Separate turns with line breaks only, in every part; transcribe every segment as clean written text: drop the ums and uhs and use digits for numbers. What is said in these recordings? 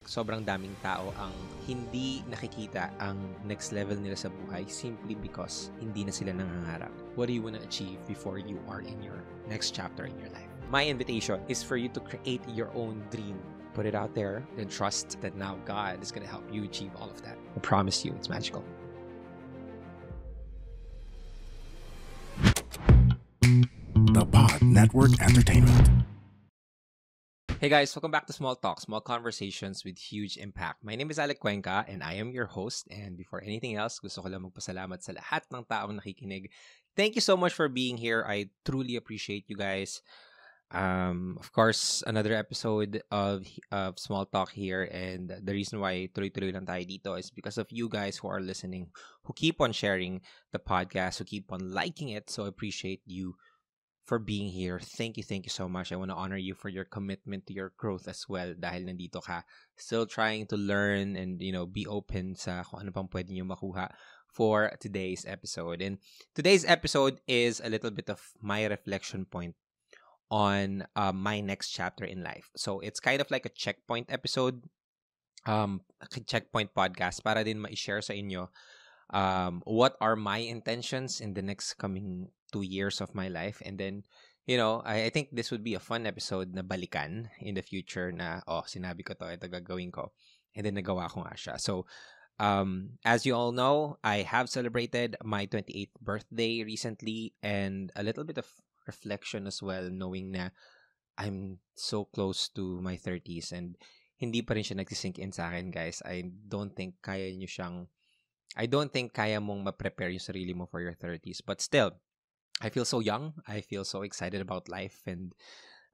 sobrang daming tao ang hindi nakikita ang next level nila sa buhay simply because hindi na sila nangangarap. What do you want to achieve before you are in your next chapter in your life? My invitation is for you to create your own dream. Put it out there, then trust that now God is going to help you achieve all of that. I promise you, it's magical.
The Pod Network Entertainment.
Hey guys, welcome back to Small Talk, Small Conversations with Huge Impact. My name is Alec Cuenca and I am your host. And before anything else, gusto ko lang magpasalamat sa lahat ng taong nakikinig. Thank you so much for being here. I truly appreciate you guys. Of course, another episode of Small Talk here, and the reason why tuloy-tuloy lang tayo dito is because of you guys who are listening, who keep on sharing the podcast, who keep on liking it. So I appreciate you for being here. Thank you so much. I want to honor you for your commitment to your growth as well dahil nandito ka, still trying to learn and, be open sa kung ano pang pwede nyo makuha for today's episode. And today's episode is a little bit of my reflection point on my next chapter in life. So it's kind of like a checkpoint episode, a checkpoint podcast para din ma-share sa inyo what are my intentions in the next coming 2 years of my life. And then, I think this would be a fun episode na balikan in the future na, sinabi ko to, ito gagawin ko. And then nagawa ko nga siya. So, as you all know, I have celebrated my 28th birthday recently and a little bit of reflection as well, knowing na I'm so close to my 30s and hindi pa rin siya nagsisink in sa akin, guys. I don't think kaya mong ma-prepare yung sarili mo for your 30s. But still, I feel so young. I feel so excited about life. And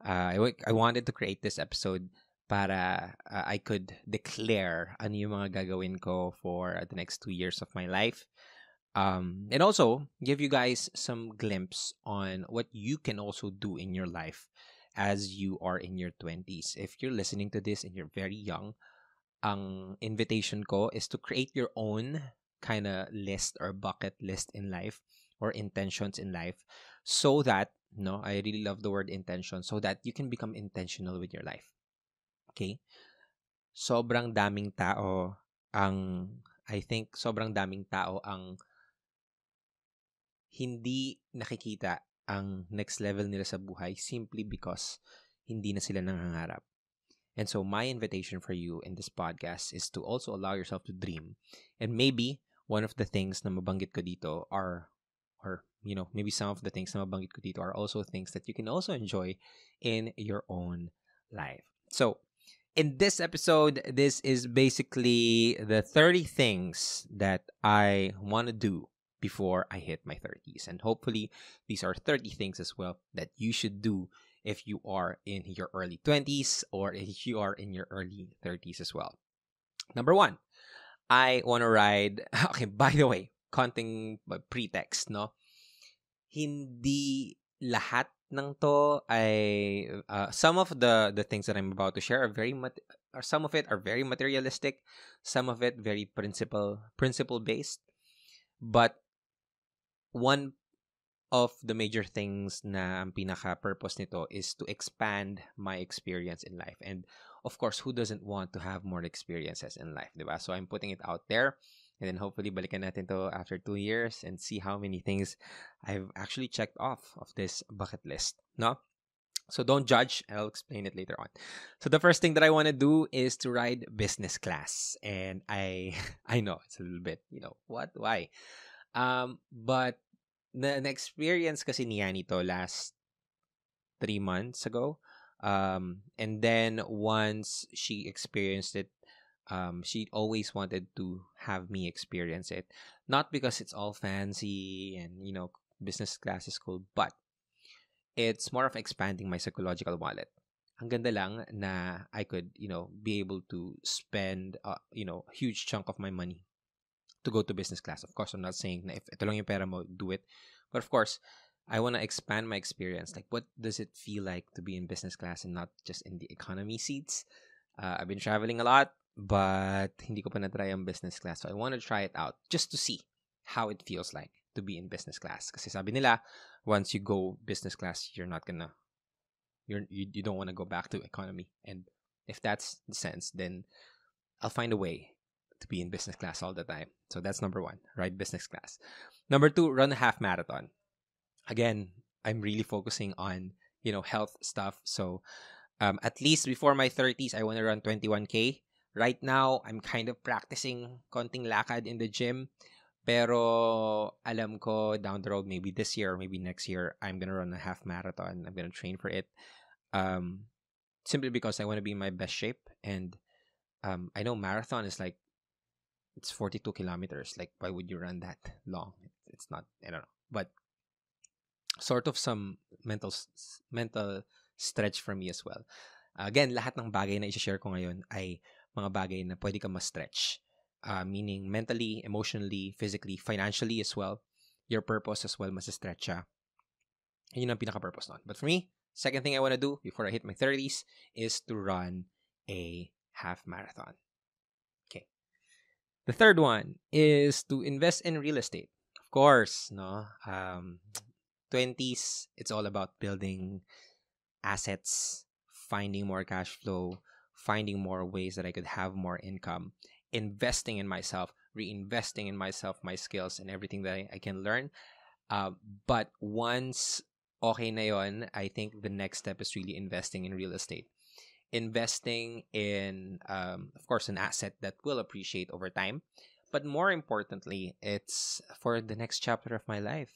I wanted to create this episode para I could declare ano yung mga gagawin ko for the next 2 years of my life. And also, give you guys some glimpse on what you can also do in your life as you are in your 20s. If you're listening to this and you're very young, ang invitation ko is to create your own kind of list or bucket list in life or intentions in life so that, I really love the word intention, so that you can become intentional with your life. Okay? Sobrang daming tao ang hindi nakikita ang next level nila sa buhay simply because hindi na sila nangangarap. And so my invitation for you in this podcast is to also allow yourself to dream. And maybe one of the things na mabanggit ko dito maybe some of the things na mabanggit ko dito are also things that you can also enjoy in your own life. So, in this episode, this is basically the 30 things that I want to do before I hit my 30s. And hopefully, these are 30 things as well that you should do if you are in your early 20s or if you are in your early 30s as well. Number 1, I want to ride. Okay, by the way, konting pretext, no? Hindi lahat ng to ay some of the things that I'm about to share are some of it are very materialistic, some of it very principle based, but one of the major things na ang pinaka-purpose nito is to expand my experience in life. And of course, who doesn't want to have more experiences in life, diba? So I'm putting it out there. And then hopefully, balikan natin to after 2 years and see how many things I've actually checked off of this bucket list, no? So don't judge. I'll explain it later on. So the first thing that I want to do is to ride business class. And I know it's a little bit, what? Why? But na-experience kasi niya nito last 3 months ago. And then once she experienced it, she always wanted to have me experience it. Not because it's all fancy and, business class is cool, but it's more of expanding my psychological wallet. Ang ganda lang na I could, be able to spend, a huge chunk of my money to go to business class. Of course, I'm not saying na if ito lang yung pera mo, do it. But of course, I want to expand my experience. Like, what does it feel like to be in business class and not just in the economy seats? I've been traveling a lot, but hindi ko pa na-try ang business class. So I want to try it out just to see how it feels like to be in business class. Kasi sabi nila, once you go business class, you don't want to go back to economy. And if that's the sense, then I'll find a way to be in business class all the time. So that's number one, ride business class. Number two, run a half marathon. Again, I'm really focusing on, health stuff. So at least before my 30s, I want to run 21K. Right now, I'm kind of practicing konting lakad in the gym. Pero alam ko down the road, maybe this year or maybe next year, I'm going to run a half marathon. I'm going to train for it. Simply because I want to be in my best shape. And I know marathon is like, it's 42 kilometers. Like, why would you run that long? It's not, I don't know. But sort of some mental stretch for me as well. Again, lahat ng bagay na i-share ko ngayon ay mga bagay na pwede ka ma-stretch. Meaning mentally, emotionally, physically, financially as well. Your purpose as well mas-stretch siya. Yun ang pinaka-purpose nun. But for me, second thing I want to do before I hit my 30s is to run a half marathon. Okay. The third one is to invest in real estate. Of course, no? 20s, it's all about building assets, finding more cash flow, finding more ways that I could have more income, investing in myself, reinvesting in myself, my skills, and everything that I can learn. But once okay na yon, I think the next step is really investing in real estate. Investing in, of course, an asset that will appreciate over time. But more importantly, it's for the next chapter of my life.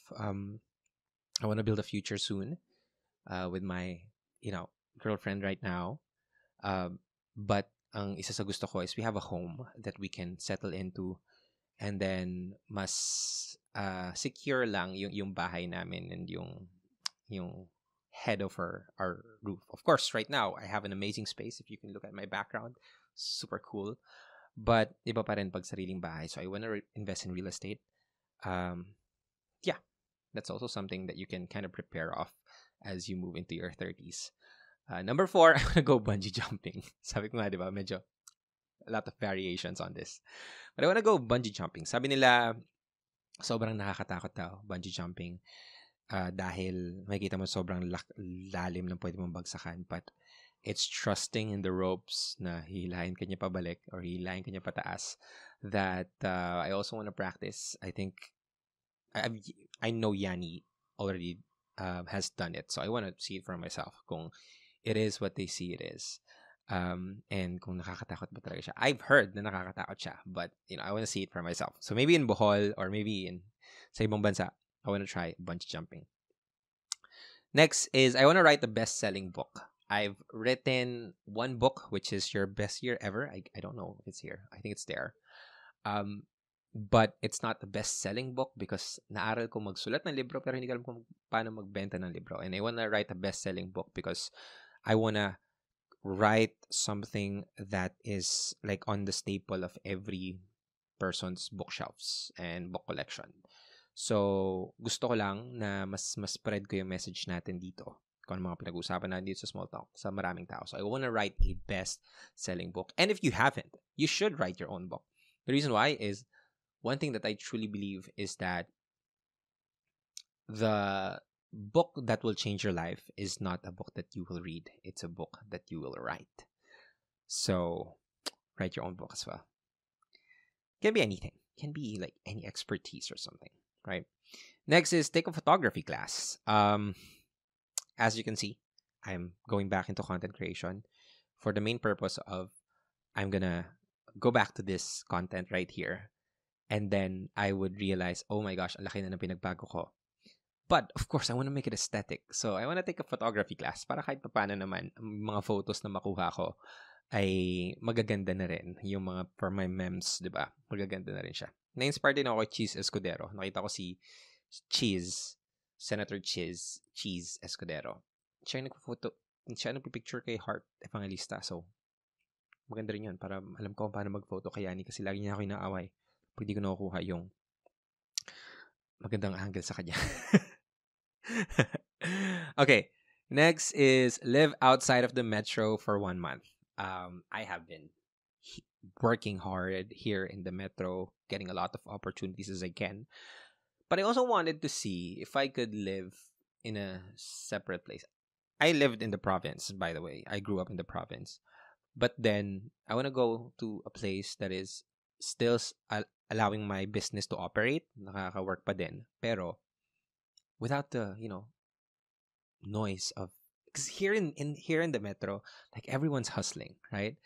I want to build a future soon with my, girlfriend right now. But ang isa sa gusto ko is we have a home that we can settle into, and then mas secure lang yung bahay namin and yung head over our roof. Of course, right now I have an amazing space. If you can look at my background, super cool. But iba pa rin pag sariling bahay. So I want to invest in real estate. Yeah, that's also something that you can kind of prepare off as you move into your 30s. Number 4, I'm gonna go bungee jumping. Sabi ko nga, di ba, medyo a lot of variations on this. But I wanna go bungee jumping. Sabi nila, sobrang nakakatakot daw, bungee jumping. Dahil makikita mo sobrang lalim ng pwede mong bagsakan. But it's trusting in the ropes na hihilahin ka niya pabalik or hihilahin ka niya pataas that I also want to practice. I think I know Yanni already has done it. So I want to see it for myself kung it is what they see it is. And kung nakakatakot ba talaga siya. I've heard na nakakatakot siya, but I want to see it for myself. So maybe in Bohol or maybe sa ibang bansa, I want to try bungee jumping. Next is I want to write a best-selling book. I've written one book, which is Your Best Year Ever. I don't know if it's here. I think it's there. But it's not the best-selling book because naaral ko magsulat ng libro pero hindi ko alam kung paano magbenta ng libro. And I want to write a best-selling book because I want to write something that is like on the staple of every person's bookshelves and book collection. So, gusto ko lang na mas spread ko yung message natin dito kung ano mga pinag-uusapan natin dito sa Small Talk sa maraming tao. So, I want to write a best-selling book. And if you haven't, you should write your own book. The reason why is one thing that I truly believe is that the book that will change your life is not a book that you will read. It's a book that you will write. So, write your own book as well. Can be anything. Can be like any expertise or something, right? Next is take a photography class. As you can see, I'm going back into content creation for the main purpose of I'm gonna go back to this content right here. And then I would realize, oh my gosh, ang laki na ng pinagbago ko. But, of course, I want to make it aesthetic. So, I want to take a photography class para kahit paano naman, mga photos na makuha ko ay magaganda na rin. Yung mga, for my memes, di ba? Magaganda na rin siya. Na-inspire din ako kay Cheese Escudero. Nakita ko si Cheese, Senator Cheese Escudero. Siya yung nagpo-photo, siya yung nagpipicture kay Heart Evangelista. So, maganda rin yun para alam ko paano mag-photo kay Yani kasi lagi niya ako inaaway. Pag di ko nakukuha yung magandang angle sa kanya. Okay, next is live outside of the metro for 1 month. I have been working hard here in the metro, getting a lot of opportunities as I can. But I also wanted to see if I could live in a separate place. I lived in the province, by the way. I grew up in the province. But then I want to go to a place that is still allowing my business to operate, nakaka-work pa din, pero without the, noise of, because here in the metro, like everyone's hustling, right?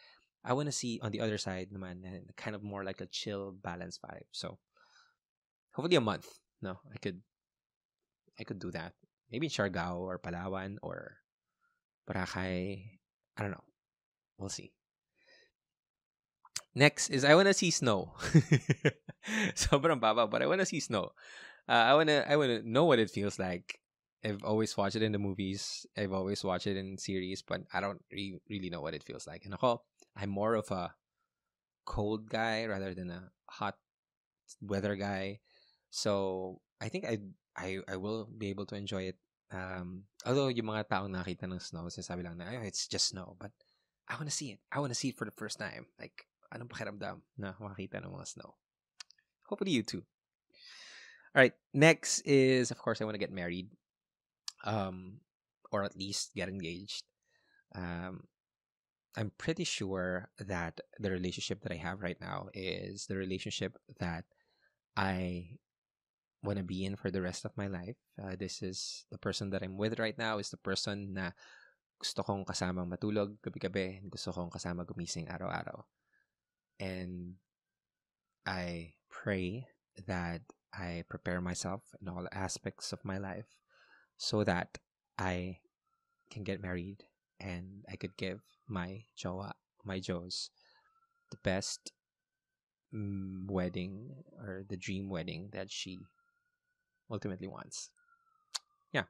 I want to see on the other side naman, kind of more like a chill, balanced vibe. So hopefully a month. No, I could do that. Maybe in Siargao or Palawan or Boracay. I don't know. We'll see. Next is I want to see snow. Sobrang baba, but I want to see snow. I wanna know what it feels like. I've always watched it in the movies. I've always watched it in series, but I don't really know what it feels like. And ako, I'm more of a cold guy rather than a hot weather guy. So I think I will be able to enjoy it. Although yung mga taong nakita ng snow, sinasabi lang na, it's just snow. But I want to see it. I want to see it for the first time. Like, anong pakiramdam na makakita ng mga snow? Hopefully you too. All right. Next is, of course, I want to get married. Or at least get engaged. I'm pretty sure that the relationship that I have right now is the relationship that I want to be in for the rest of my life. This is the person that I'm with right now, is the person na gusto kong kasamang matulog gabi-gabi, gusto kong kasama gumising araw-araw. And I pray that I prepare myself in all aspects of my life so that I can get married and I could give my jowa, my Joes, the best wedding or the dream wedding that she ultimately wants. Yeah.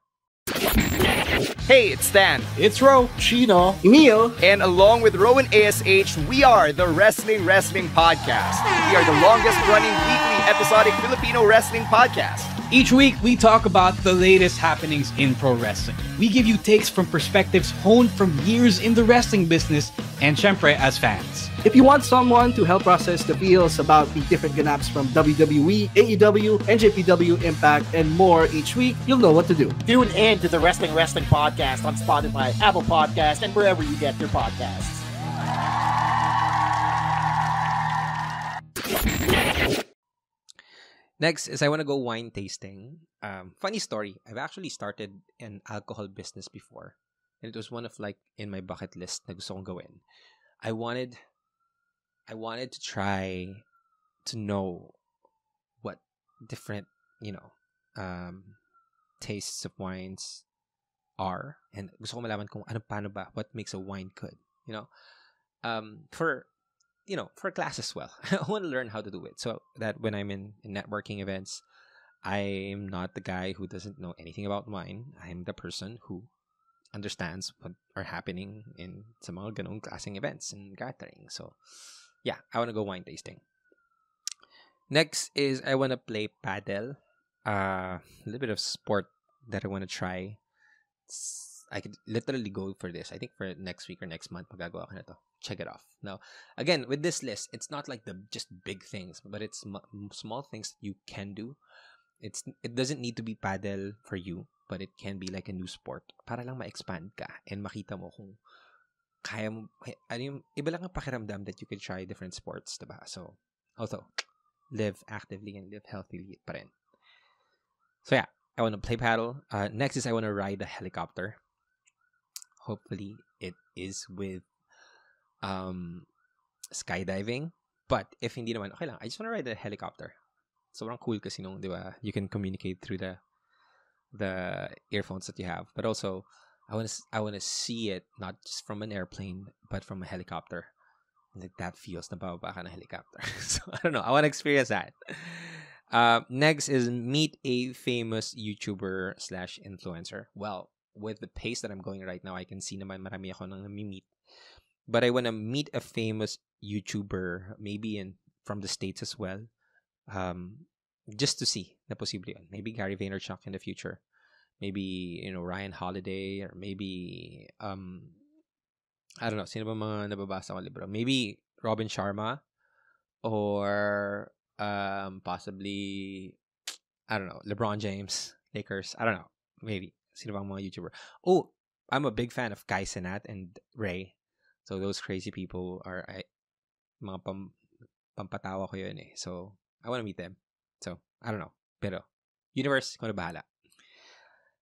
Hey, it's Stan.
It's Ro,
Chino,
Emil,
And along with Rowan ASH, we are the Wrestling Podcast. We are the longest running weekly episodic Filipino wrestling podcast.
Each week, we talk about the latest happenings in pro wrestling. We give you takes from perspectives honed from years in the wrestling business and syempre as fans.
If you want someone to help process the feels about the different ganaps from WWE, AEW, NJPW, Impact, and more each week, you'll know what to do.
Tune in to the Wrestling Podcast on Spotify, Apple Podcast, and wherever you get your podcasts.
Next is I want to go wine tasting. Funny story. I've actually started an alcohol business before. And it was one of like in my bucket list na gusto kong gawin. I wanted to try to know what different, tastes of wines are. And gusto ko malaman kung paano ba, what makes a wine good, for class as well. I want to learn how to do it so that when I'm in networking events, I'm not the guy who doesn't know anything about wine. I'm the person who understands what are happening in sa mga ganong klaseng events and gatherings. So, yeah, I want to go wine tasting. Next is I want to play paddle. A little bit of sport that I want to try. I could literally go for this. I think for next week or next month, magagawa ko na to. Check it off. Now, again, with this list, it's not like the just big things, but it's small things that you can do. It doesn't need to be paddle for you, but it can be like a new sport para lang ma-expand ka and makita mo kung kaya mo, iba lang ang pakiramdam that you can try different sports, diba? So, also, live actively and live healthily pa rin. So, yeah, I want to play paddle. Next is I want to ride a helicopter. Hopefully, it is with skydiving. But if hindi naman, okay lang. I just want to ride a helicopter. Sobrang cool kasi nung, di ba? You can communicate through the earphones that you have. But also, I want to see it not just from an airplane, but from a helicopter. Like that feels nabababa ka ng helicopter. So I don't know. I want to experience that. Next is meet a famous YouTuber / influencer. Well, with the pace that I'm going right now, I can see naman marami ako nang nami-meet. But I want to meet a famous YouTuber, maybe from the States as well. Just to see na posible yun. Maybe Gary Vaynerchuk in the future. Maybe, Ryan Holiday, or maybe, I don't know, sino ba mga nababasa ko libro? Maybe Robin Sharma, or possibly, I don't know, LeBron James, Lakers, I don't know, maybe. Sino bang mga YouTuber? Oh, I'm a big fan of Kai Cenat and Ray. So those crazy people are mga pampatawa ko yun eh. So I want to meet them. So I don't know. Pero universe, kung ano bahala.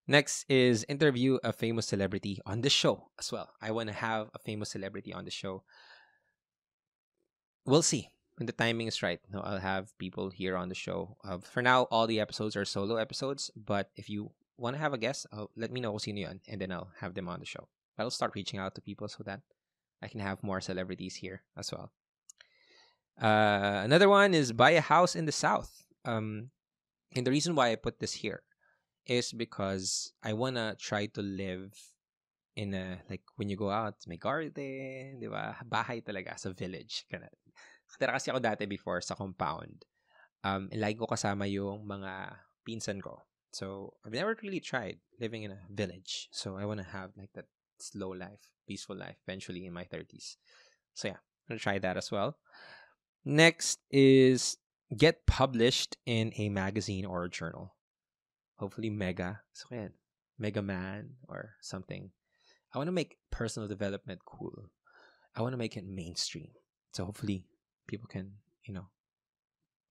Next is interview a famous celebrity on the show as well. I want to have a famous celebrity on the show. We'll see when the timing is right. No, I'll have people here on the show. For now, all the episodes are solo episodes. But if you want to have a guest, let me know kung sino yun, and then I'll have them on the show. I'll start reaching out to people so that I can have more celebrities here as well. Another one is buy a house in the South. And the reason why I put this here is because I wanna try to live in a, like, when you go out, may garden, di ba? Bahay talaga, sa village. Tara kasi ako dati before sa compound. Lagi ko kasama yung mga pinsan ko. So, I've never really tried living in a village. So, I wanna have like that slow life, peaceful life, eventually in my 30s. So, yeah, I'm gonna try that as well. Next is get published in a magazine or a journal. Hopefully Mega. So yan, Mega Man or something. I want to make personal development cool. I want to make it mainstream. So hopefully people can, I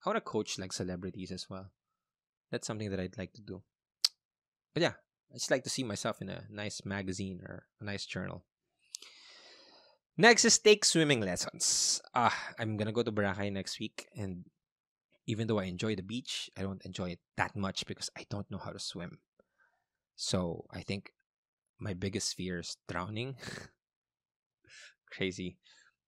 want to coach like celebrities as well. That's something that I'd like to do. But yeah, I just like to see myself in a nice magazine or a nice journal. Next is take swimming lessons. I'm going to go to Boracay next week, and even though I enjoy the beach, I don't enjoy it that much because I don't know how to swim. So I think my biggest fear is drowning. Crazy.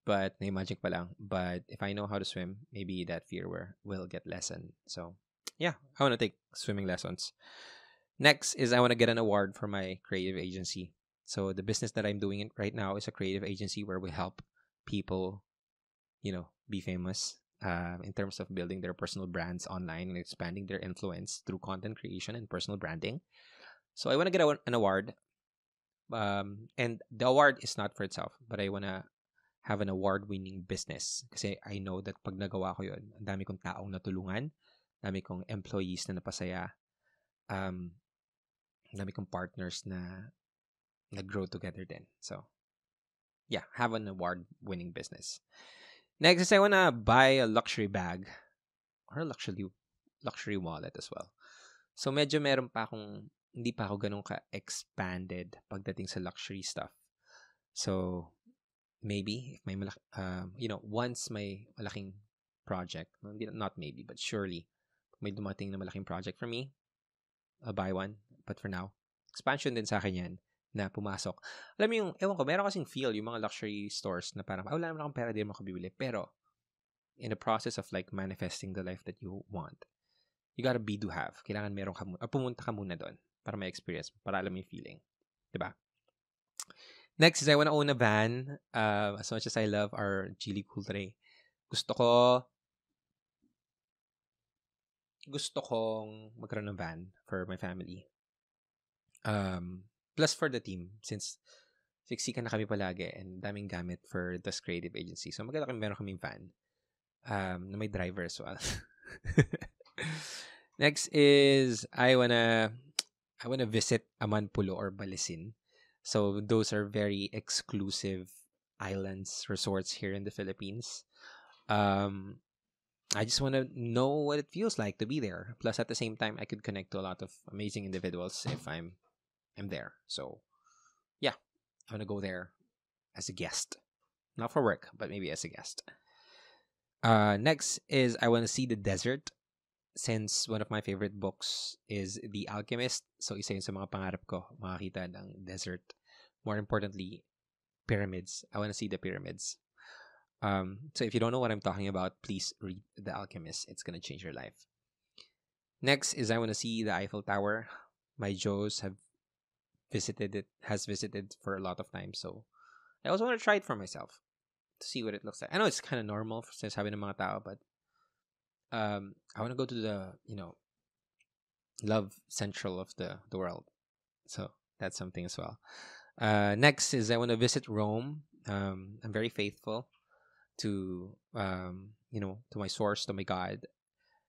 But na-imagine pa lang. But if I know how to swim, maybe that fear will get lessened. So yeah, I want to take swimming lessons. Next is I want to get an award for my creative agency. So the business that I'm doing right now is a creative agency where we help people, be famous. In terms of building their personal brands online and expanding their influence through content creation and personal branding. So I want to get an award. And the award is not for itself, but I want to have an award-winning business. Kasi I know that pag nagawa ko yun, ang dami kong taong natulungan, dami kong employees na napasaya, dami kong partners na nag-grow together din. So, yeah, have an award-winning business. Next is I wanna buy a luxury bag or a luxury wallet as well. So medyo hindi pa ako ganun ka-expanded pagdating sa luxury stuff. So maybe if may once may malaking project, not maybe, but surely may dumating na malaking project for me, I'll buy one. But for now, expansion din sa akin yan na pumasok. Alam mo yung, ewan ko, meron kasing feel yung mga luxury stores na parang, wala naman akong pera, di naman ako bibili. Pero, in the process of like manifesting the life that you want, you gotta be to have. Kailangan meron ka muna, pumunta ka muna doon para may experience, para alam mo yung feeling. Diba? Next is I wanna own a van. As much as I love our Geely Cool Tray, gusto kong magkaroon ng van for my family. Plus for the team, since siksikan na kami palagi and daming gamit for this creative agency. So maganda meron kaming van na may driver as well. Next is I wanna visit Amanpulo or Balisin. So those are very exclusive islands, resorts here in the Philippines. I just want to know what it feels like to be there. Plus at the same time, I could connect to a lot of amazing individuals if I'm there. So yeah, I want to go there as a guest. Not for work, but maybe as a guest. Next is I want to see the desert, since one of my favorite books is The Alchemist. So isa yun sa mga pangarap ko, makakita ng desert. More importantly, pyramids. I want to see the pyramids. So if you don't know what I'm talking about, please read The Alchemist. It's going to change your life. Next is I want to see the Eiffel Tower. My Joes has visited for a lot of times. So I also want to try it for myself to see what it looks like. I know it's kind of normal since sabi ng mga tao, but I want to go to the, love central of the world. So that's something as well. Next is I want to visit Rome. I'm very faithful to, to my source, to my God.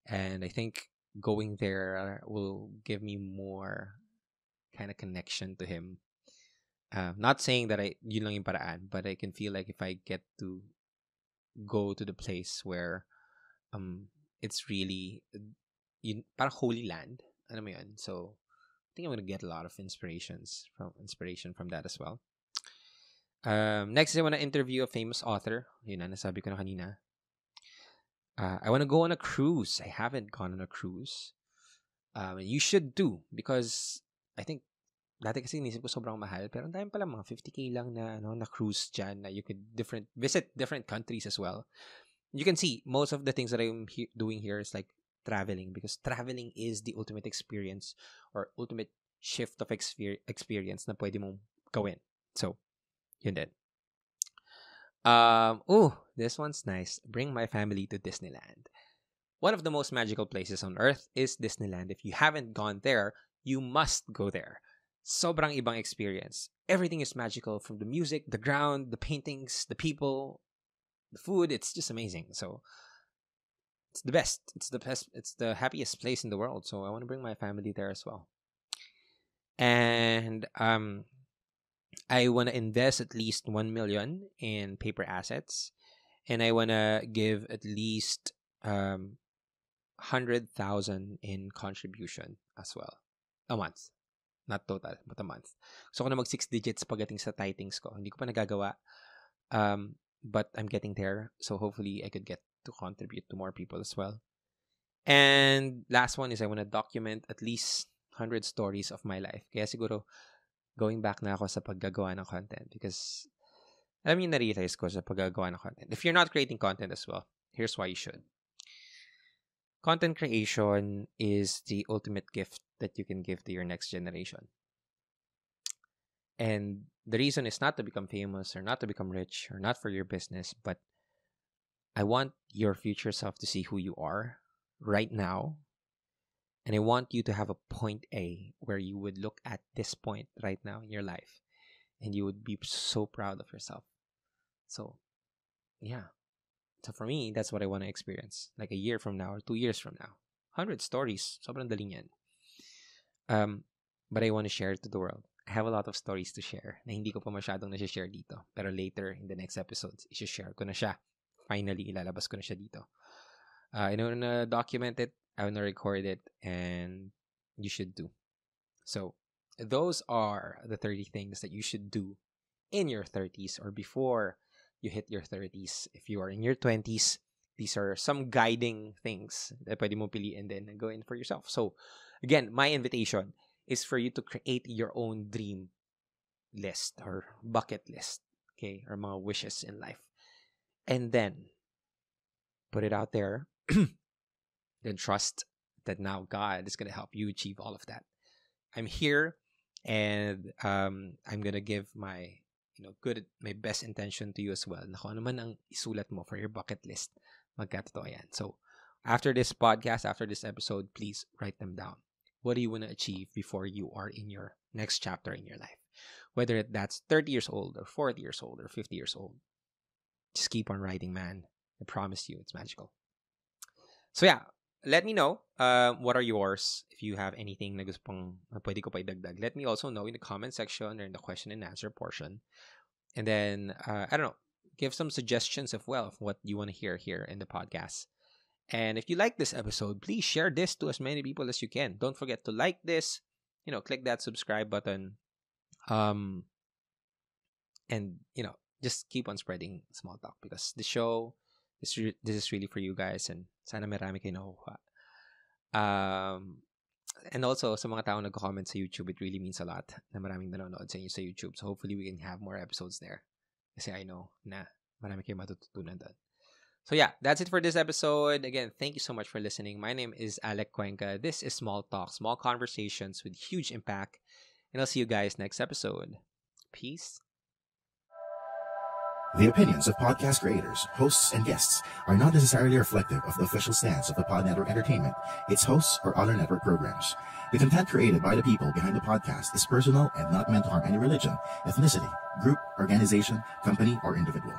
And I think going there will give me more kind of connection to him. Not saying that yun lang yung paraan, but I can feel like if I get to go to the place where it's really parang holy land, ano mo yun? So I think I'm gonna get a lot of inspiration from that as well. Next, I want to interview a famous author. Yun na, nasabi ko na kanina. I want to go on a cruise. I haven't gone on a cruise. You should do, because I think dati kasi inisip ko sobrang mahal, pero ang dami pala mga 50K lang na cruise dyan, na you could visit different countries as well. You can see most of the things that I'm doing here is like traveling, because traveling is the ultimate experience or ultimate shift of experience na pwede mong gawin. So, yun din. This one's nice. Bring my family to Disneyland. One of the most magical places on earth is Disneyland. If you haven't gone there, you must go there. Sobrang ibang experience. Everything is magical, from the music, the ground, the paintings, the people, the food. It's just amazing. So it's the best. It's the best. It's the happiest place in the world. So I want to bring my family there as well. And I want to invest at least 1 million in paper assets, and I want to give at least 100,000 in contribution as well. A month. Not total, but a month. So, ako na mag 6 digits pagdating sa tithings ko. Hindi ko pa nagagawa. But I'm getting there. So, hopefully, I could get to contribute to more people as well. And last one is I want to document at least 100 stories of my life. Kaya siguro, going back na ako sa paggagawa ng content. Because, alam niyo, na-realize ko sa paggagawa ng content. If you're not creating content as well, here's why you should. Content creation is the ultimate gift that you can give to your next generation. And the reason is not to become famous or not to become rich or not for your business, but I want your future self to see who you are right now. And I want you to have a point A where you would look at this point right now in your life and you would be so proud of yourself. So, yeah. So for me, that's what I want to experience. Like a year from now or 2 years from now. 100 stories. Sobrang dali niyan. But I want to share it to the world. I have a lot of stories to share na hindi ko pa masyadong nasi-share dito. Pero later, in the next episodes, i-share ko na siya. Finally, ilalabas ko na siya dito. I want to document it. I want to record it. And you should do. So, those are the 30 things that you should do in your 30s or before you hit your 30s. If you are in your 20s, these are some guiding things that pwede mo piliin din and go in for yourself. So, again, my invitation is for you to create your own dream list or bucket list, okay, or mga wishes in life. And then, put it out there. Then trust that now God is going to help you achieve all of that. I'm here, and I'm going to give my my best intention to you as well. Na kung ano man ang isulat mo for your bucket list, magkatotoo yan. So, after this podcast, after this episode, please write them down. What do you want to achieve before you are in your next chapter in your life? Whether that's 30 years old or 40 years old or 50 years old. Just keep on writing, man. I promise you, it's magical. So yeah, let me know what are yours. If you have anything na gusto pang pwede ko pa idagdag, let me also know in the comment section or in the question and answer portion. And then, I don't know, give some suggestions of what you want to hear here in the podcast. And if you like this episode, please share this to as many people as you can. Don't forget to like this, click that subscribe button. And, just keep on spreading small talk, because the show, this is really for you guys, and sana marami kayo nakukuha. And also, sa mga tao nagko-comment sa YouTube, it really means a lot na maraming nanonood sa inyo sa YouTube. So hopefully we can have more episodes there. Kasi I know na marami kayo matututunan doon. So yeah, that's it for this episode. Again, thank you so much for listening. My name is Alec Cuenca. This is Small Talk, small conversations with huge impact. And I'll see you guys next episode. Peace.
The opinions of podcast creators, hosts, and guests are not necessarily reflective of the official stance of the Pod Network Entertainment, its hosts, or other network programs. The content created by the people behind the podcast is personal and not meant to harm any religion, ethnicity, group, organization, company, or individual.